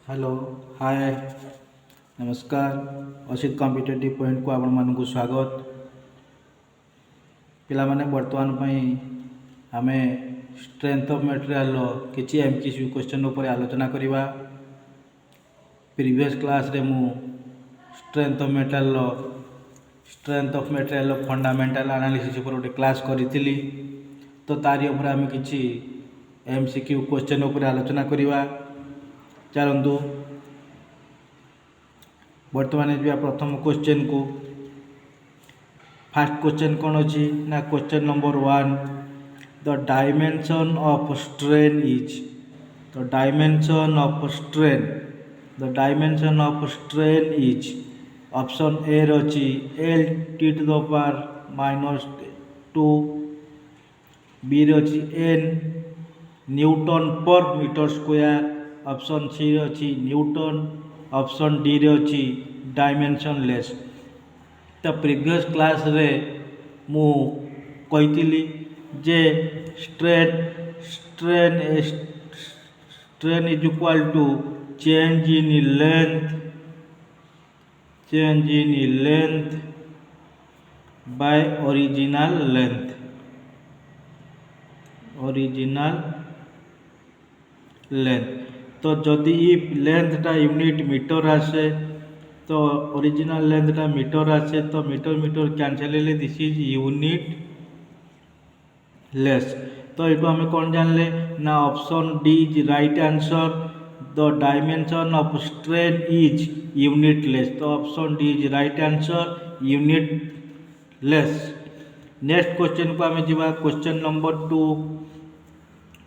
Hello hi नमस्कार Asit competitive point को आपण मानक स्वागत पिला माने वर्तमान आमे स्ट्रेंथ ऑफ मटेरियल किसी एमसीक्यू क्वेश्चन ऊपर आलोचना करिबा। प्रीवियस क्लास रे मु strength of material fundamental analysis ऊपर गोटे क्लास करी तो तारी ऊपर आमे किसी एमसीक्यू क्वेश्चन ऊपर आलोचना करिबा। चलतु बर्तमान जा प्रथम क्वेश्चन को। फास्ट क्वेश्चन कौन अच्छी ना question number 1 the dimension of strain is option A रही L T to the power -2, B रही N newton per metre square, option C रही न्यूटन, ऑप्शन डी रही डायमेंशनलेस। तो प्रीवियस क्लास रे मु कही जे strain is equal to change in length by original length. तो जदि लेंथटा यूनिट मीटर आसे तो ओरिजिनल लेंथटा मीटर आसे तो मीटर मीटर कैंसल हेले दिस इज यूनिट लेस। तो ये आम कौन जानले ना option D is right answer. The dimension of strain is unitless. तो option D is right answer unitless. Next question को आम जा question number 2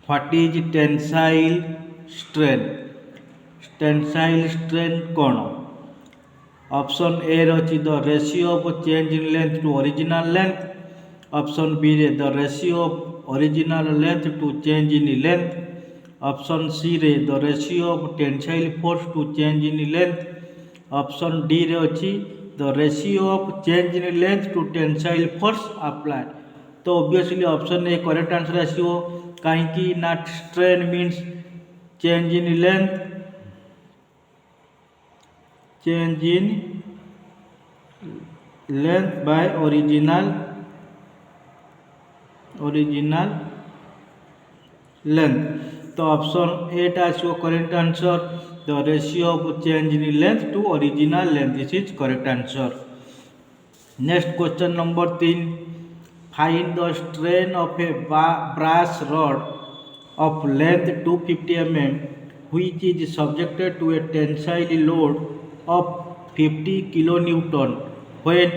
what is tensile strain कौन। ऑप्शन ए रही the ratio of change in length to original length, option B रे the ratio of original length to change in length, option C रे the ratio of tensile force to change in length, option D रे अच्छी the ratio of change in length to tensile force apply. तो obviously option A correct answer आसियो कहीं ना strain means change in length by original length. तो option A आसो correct answer the ratio of change in length to original length, this is correct answer. Next question number 3 find the strain of a brass rod of length 250 mm which is subjected to a tensile load of 50 kilonewton when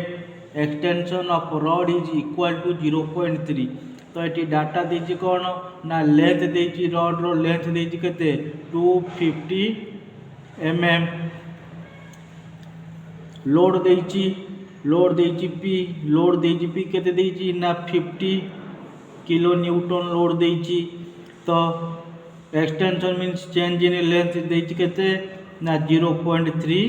extension of rod is equal to 0.3। तो ये data देछि कौन ना length देछि rod रो length देछि केते 250 mm, load देछि P केते देछि ना 50 किलो न्यूटन लोड देछि। तो extension means change in length देछि केते ना 0.3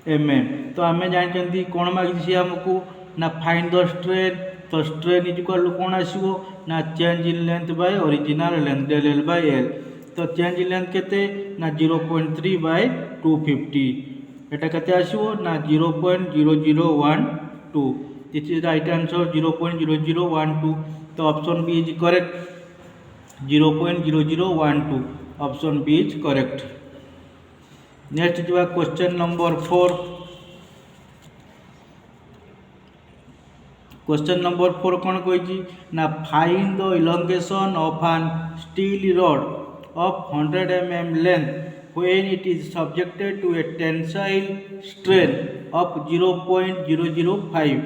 mm। तो आम जानते कौन मागिसी आमको ना फाइंड द स्ट्रेन। तो स्ट्रेन इज इक्वल टू कौन आसो ना change in length by original length del L by L. तो चेंज इन लेंथ केते ना 0.3 बाय 250 एटा केते आसो ना 0.0012। This is right answer 0.0012। तो option B is correct 0.0012, option B is correct. Next जो क्वेश्चन नंबर 4। क्वेश्चन नंबर 4 कौन कही ना find the elongation of an steel rod of 100 mm length when it is subjected to a tensile strain of 0.005।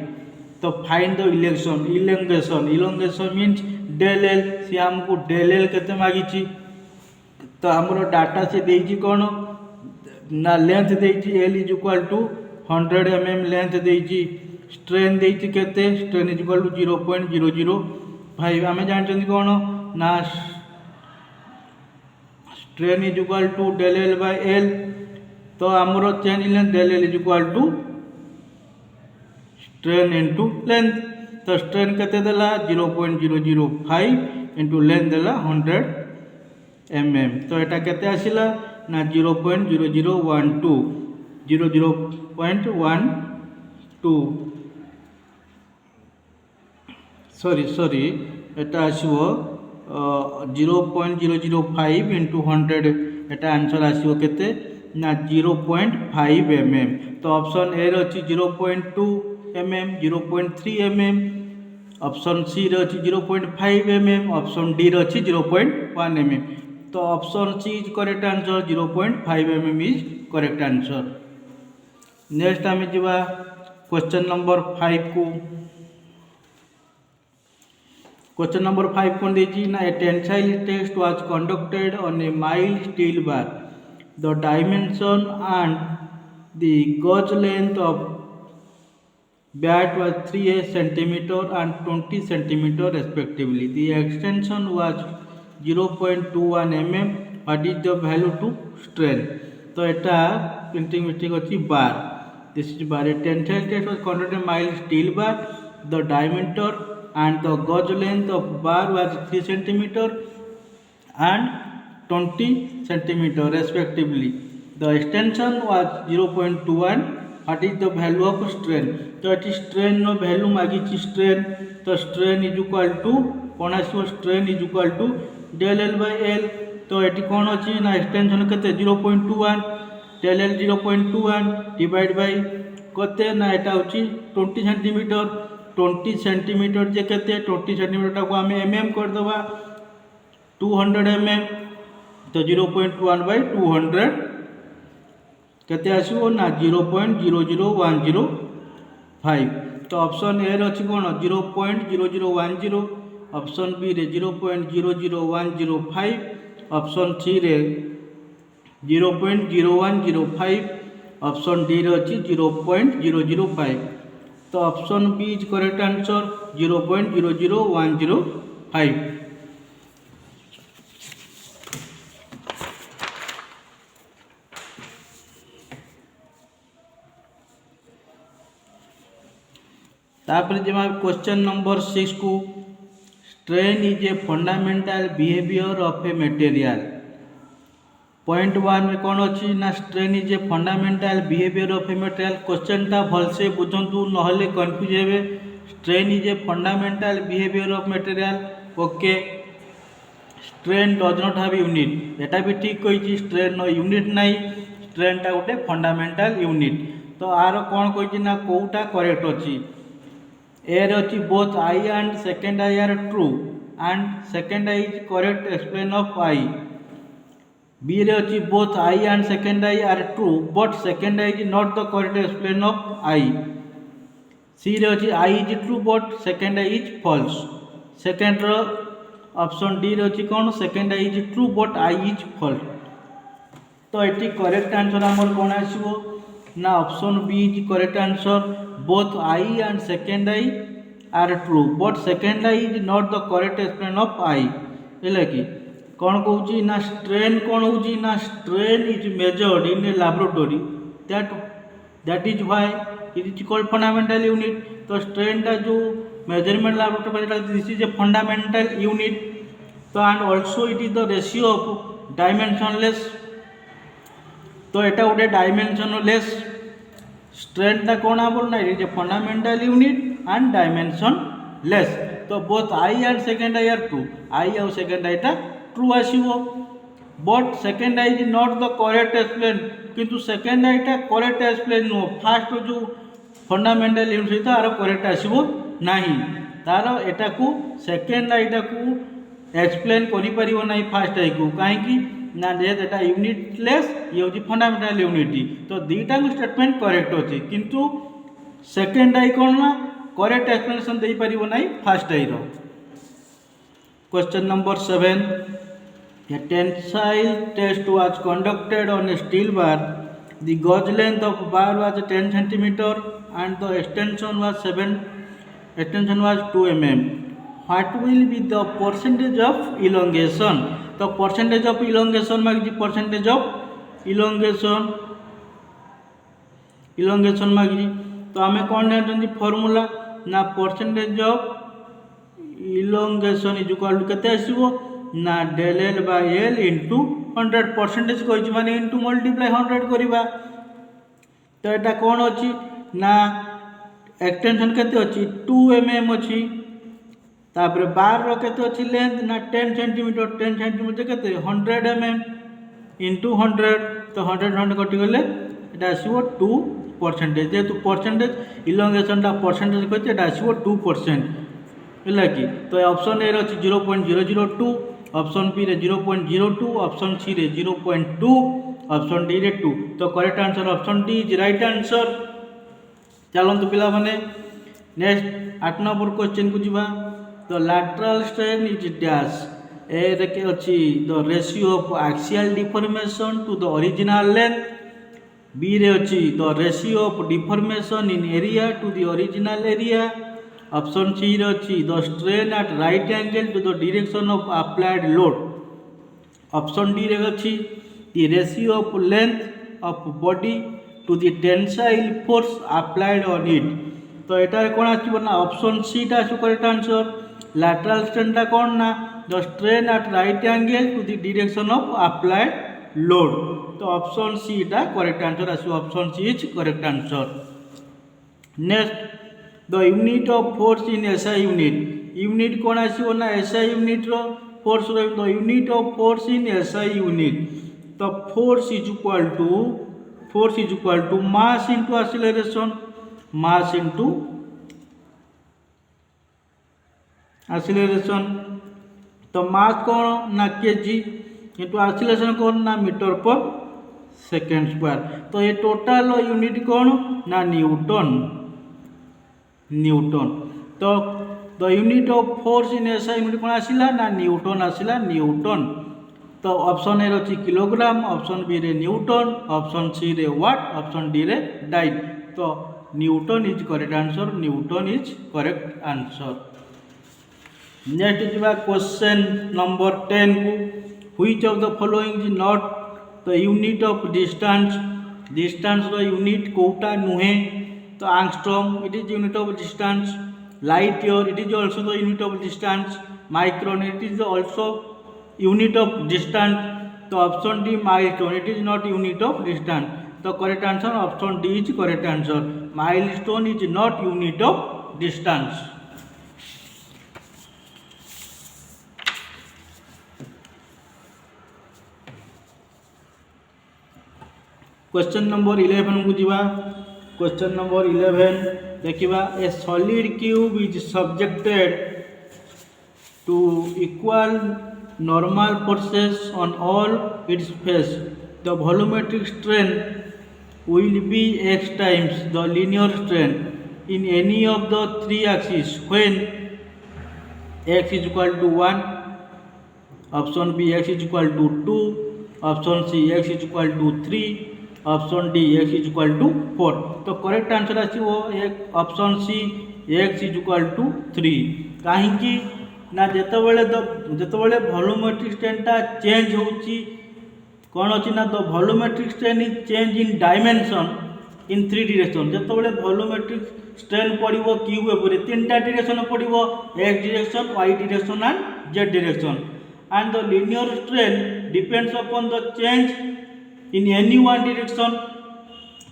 तो find the elongation means del L. सी आमको del L केते मागिची। तो हमरो data से देछि कौन ना लेंथ देछि L is equal to 100 mm length देछि, स्ट्रेन देछि केते स्ट्रेन इज इक्वल टू 0.005। आमे जानछन कौन ना strain is equal to del L by L. तो हमरो change length del L is equal to strain into length. तो स्ट्रेन केते देला 0.005 इंटू लेंथ देला 100 mm। तो यहाँ केते आसिला ना 0.0012 00.12 सॉरी एटा आसो 0.005 इंटू 100 एटा आंसर आसो केते ना 0.5 mm। तो ऑप्शन ए रही 0.2 mm 0.3 mm ऑप्शन सी रही 0.5 mm ऑप्शन डी रही 0.1 mm। तो option C is correct answer 0.5 mm is correct answer. Next आम जा क्वेश्चन नंबर 5 को। क्वेश्चन नंबर 5 कौन देती ना a tensile test was conducted on a mild steel bar the dimension and the gauge length of bat was 3 centimeter and 20 centimeter respectively. The extension was 0.21 mm. What is the value to strain? तो एटा printing mistake अच्छी bar. This is bar. A tensile test was conducted mild steel bar the diameter and the gauge length of bar was 3 centimeter and 20 centimeter respectively. The extension was 0.21. What is the value of strain? तो ये strain no value मागी strain। तो strain is equal to कौन आसो strain is equal to del L by L। तो ये कौन अच्छी ना extension केते 0.21 del L 0.21 divide by कते ना एटा होची 20 सेंटीमीटर 20 सेंटीमीटर जे केते 20 सेंटीमीटर को आम mm कर दबा 200 mm। तो 0.1 by 200 केते आसीबो ना 0.00105। तो ऑप्शन ए रही कौन 0.0010 ऑप्शन बी रे 0.00105 ऑप्शन सी रे 0.0105 ऑप्शन डी रही 0.005। तो option B is correct answer 0.00105। तापर जमा क्वेश्चन नंबर 6 को। Strain is a fundamental behaviour of a material. Point 1 में कौन अच्छी ना strain is a fundamental behaviour of a material. Question टा भलसे बुझंतु नहले कंफ्यूज हेबे। Strain is a fundamental behaviour of material okay. Strain does not have unit एटा भी ठीक कही स्ट्रेन नो यूनिट नहीं स्ट्रेन टा गोटे फंडामेंटल यूनिट। तो आर कौन कही ना कोटा करेक्ट अच्छी ए रही both I and second I are true and second I is correct explain of I. B रे अच्छी both I and second I are true but second I is not the correct explain of I. C रे अच्छी I is true but second I is false. Second option D रे अच्छी कौन second I is true but I is false. तो ये correct answer आमर कौन आसो ना option B is correct answer both I and second I are true but second I is not the correct explain of I. है कि कौन कौच ना स्ट्रेन कौन हो ना strain is measured in a laboratory that is why it is called fundamental unit. तो strain टा जो measurement laboratory this is a fundamental unit. तो and also it is the ratio of dimensionless. तो यहाँ गोटे डायमेंशनलेस स्ट्रेन टा कौन बोल ना it is a fundamental unit and dimensionless. तो both I and second I are true I आउ सेकेंड आई टा ट्रू आसो but second I is not the correct explain किंतु सेकेंड आई टा करेक्ट एक्सप्लेन नुह फास्ट जो fundamental unit सहित आर करेक्ट आसो ना तार एटा को सेकेंड आई टा को एक्सप्लेन करि ना फास्ट आई को कहीं ना जेटा यूनिटलेस ये हूँ फंडामेंटल यूनिट। तो दीटा स्टेटमेंट करेक्ट अच्छे किंतु सेकेंड आई कौन ना करेक्ट एक्सप्लेनेशन दे पार ना फास्ट आई रो। Question number 7 A tensile test was conducted on a steel bar. The gauge length of bar was 10 centimeter and the extension was 2 mm. What will be the percentage of elongation? तो percentage of elongation मागी percentage of elongation मागी। तो आम कौन जानते formula ना percentage of elongation is equal to केते आसीबो ना del L by L into 100 percentage कही माने इंटू मल्टीप्लाई 100 करवा तो यहाँ कौन अच्छी ना एक्सटेंशन केते अच्छी 2 mm अच्छी तापर बार रो केते अच्छी लेंथ ना 10 सेंटीमीटर 10 सेंटीमीटर केते 100 mm इंटू 100 तो 100 कटिगले ये आसो 2% जेहेतु परसेंटेज इलंगेशन परसेंटेज कहते आसो 2% है कि तो ऑप्शन ए अच्छी 0.002 ऑप्शन बी रे 0.02 ऑप्शन सी रे 0.2 ऑप्शन डी रे 2 तो correct answer option D is right answer. चलतु पिला माने नेक्स्ट 8 नंबर क्वेश्चन को जीवा तो lateral strain is dash A रे अच्छी the ratio of axial deformation to the original length B रे अच्छी the ratio of deformation in area to the original area option C रे अच्छी the strain at right angle to the direction of applied load option D रे अच्छी the ratio of length of body to the tensile force applied on it तो यहाँ कौन आसो ना option C टा आसो करेक्ट आंसर लैटरल स्ट्रेन टा कौन ना the strain at right angle to the direction of applied load तो ऑप्शन सी टा करेक्ट आंसर आसो option C is correct answer. Next the unit of force in SI unit कौन आसो ना SI unit रो force the unit of force in SI unit तो force is equal to mass into acceleration mass into acceleration तो mass कौन ना KG into acceleration कौन ना मीटर पर सेकेंड स्क्वायर तो ये टोटल यूनिट कौन ना न्यूटन तो the unit of force in SI unit कौन आसिला ना न्यूटन तो ऑप्शन ए रही किलोग्राम ऑप्शन बी रे न्यूटन ऑप्शन सी रे वाट ऑप्शन डी रे डाइन तो newton is correct answer newton is correct answer. Next जा क्वेश्चन नंबर 10 को which of the following is not the unit of distance रो unit कोटा नुहे तो angstrom it is unit of distance light year it is also the unit of distance micron it is also unit of distance तो option D milestone it is not unit of distance तो correct answer option D is correct answer milestone is not unit of distance. Question number 11 को जीवा question number 11 देखिबा a solid cube is subjected to equal normal forces on all its face the volumetric strain will be x times the linear strain in any of the three axes when x is equal to 1 option b x is equal to 2 option c x is equal to 3 option d x is equal to 4 तो correct answer आसीबो option C x is equal to 3 काहेकि ना जेतबेले volumetric स्ट्रेनटा change होची कौन अच्छी ना the volumetric strain is change in dimension in 3 direction जेतबेले volumetric strain पड़िबो क्यूब ऊपर 3टा डायरेक्शन पड़िबो x direction y direction and z direction and the linear strain depends upon the change in any one direction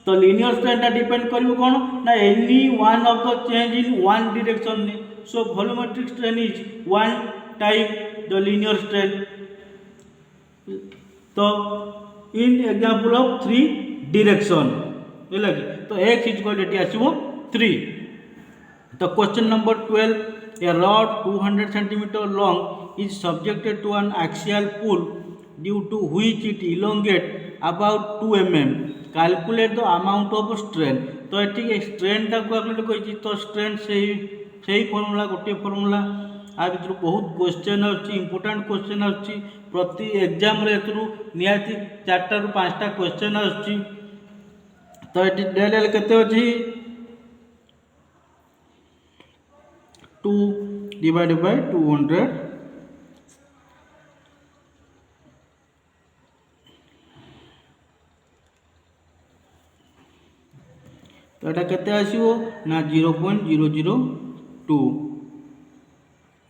तो linear strain टा depend करिवो कौन ना any one of the change in one direction ने so volumetric strain is one type the linear strain तो in example of 3 direction तो x is equal to आसीबो 3 तो question number 12 a rod 200 cm long is subjected to an axial pull due to which it elongate about 2 mm calculate the amount of strain तो ये strain टा को आपने कहि तो strain से फर्मूला गोटे फर्मूला आ भर बहुत क्वेश्चन इंपोर्टाट क्वेश्चन आछि प्रति एग्जाम रे निहाती 4 ରୁ 5टा क्वेश्चन आछि तो ये डेल एल केते अछि 2 डिवाइडेड बाय 200 तो ये केते आसीबो ना 0.002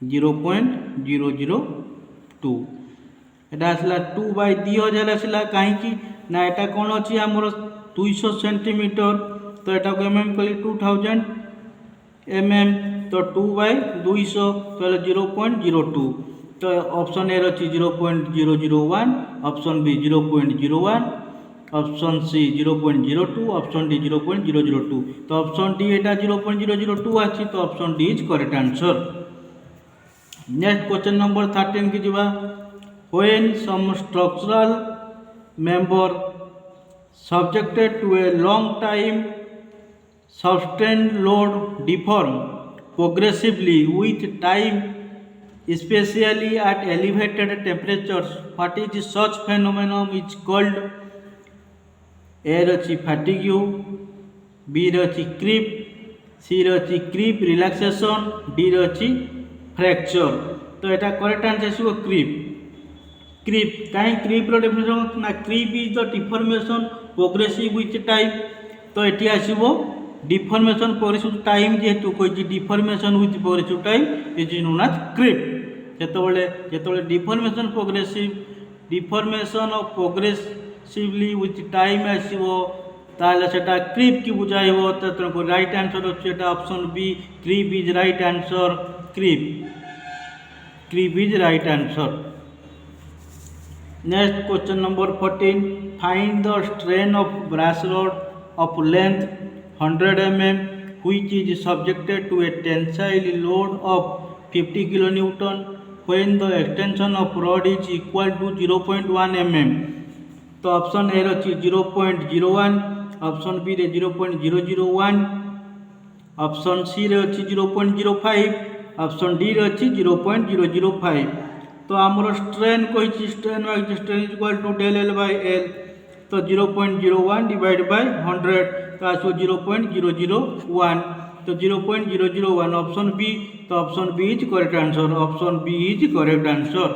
0.002 एटा आसला 2/2000 आसला कहीं ना एटा कौन अच्छी आमर 200 सेंटीमीटर तो एटा को mm कली 2000 mm तो 2/200 तो 0.02 तो ऑप्शन ए रही 0.001 option B 0.01 option C 0.02 option D 0.002 तो ऑप्शन डी एटा 0.002 आछि तो option D is correct answer. Next question number 13 की जीवा when some structural member subjected to a long time sustained load deform progressively with time especially at elevated temperatures what is such phenomenon is called a रची fatigue b रची creep c रची creep relaxation d रची fracture तो एटा correct answer आसीबो creep creep कहीं creep definition ना creep is the deformation progressive with time तो ये आसो डिफॉर्मेशन प्रोग्रेसिव टाइम जेहेतु कही deformation with progressive time is known as creep जो deformation of progressively with time आसो ताले सेटा क्रीप की बुझाइबो तो राइट आंसर अच्छे option B creep is right answer creep is right answer. Next question number 14 find the strain of brass rod of length 100 mm which is subjected to a tensile load of 50 kN when the extension of rod is equal to 0.1 mm तो option A रही 0.01 option B रे 0.001 option C रे अच्छी 0.05 option D रे अच्छी 0.005 तो आमर strain कही strain strain equal to del L by L तो 0.01 डिवाइड बाय 100 तो आसो 0.001 तो 0.001 ऑप्शन बी तो option B is correct answer option B is correct answer.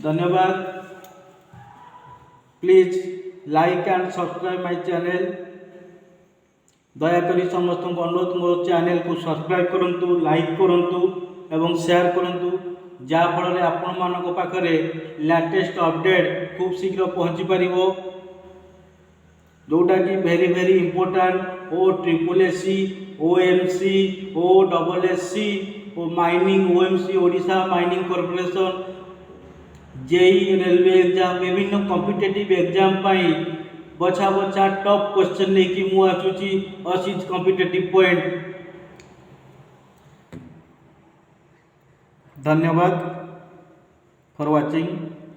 धन्यवाद। Please like and subscribe my channel दयाकोरी समस्त अनुरोध मो चैनल को सब्सक्राइब करंतु लाइक करंतु एवं शेयर करंतु जहाँफल आपण मान पाखे लेटेस्ट अपडेट खूब शीघ्र पहुँची पार जोटा कि वेरी वेरी इंपोर्टाट ओ ट्रिपल OMC OSSC ओ mining OMC Odisha mining corporation JE railway exam विभिन्न कॉम्पिटिटिव एग्जाम बछा बछा टॉप क्वेश्चन लेकिन मु आसुची 80 कॉम्पिटिटिव पॉइंट। धन्यवाद फॉर वाचिंग।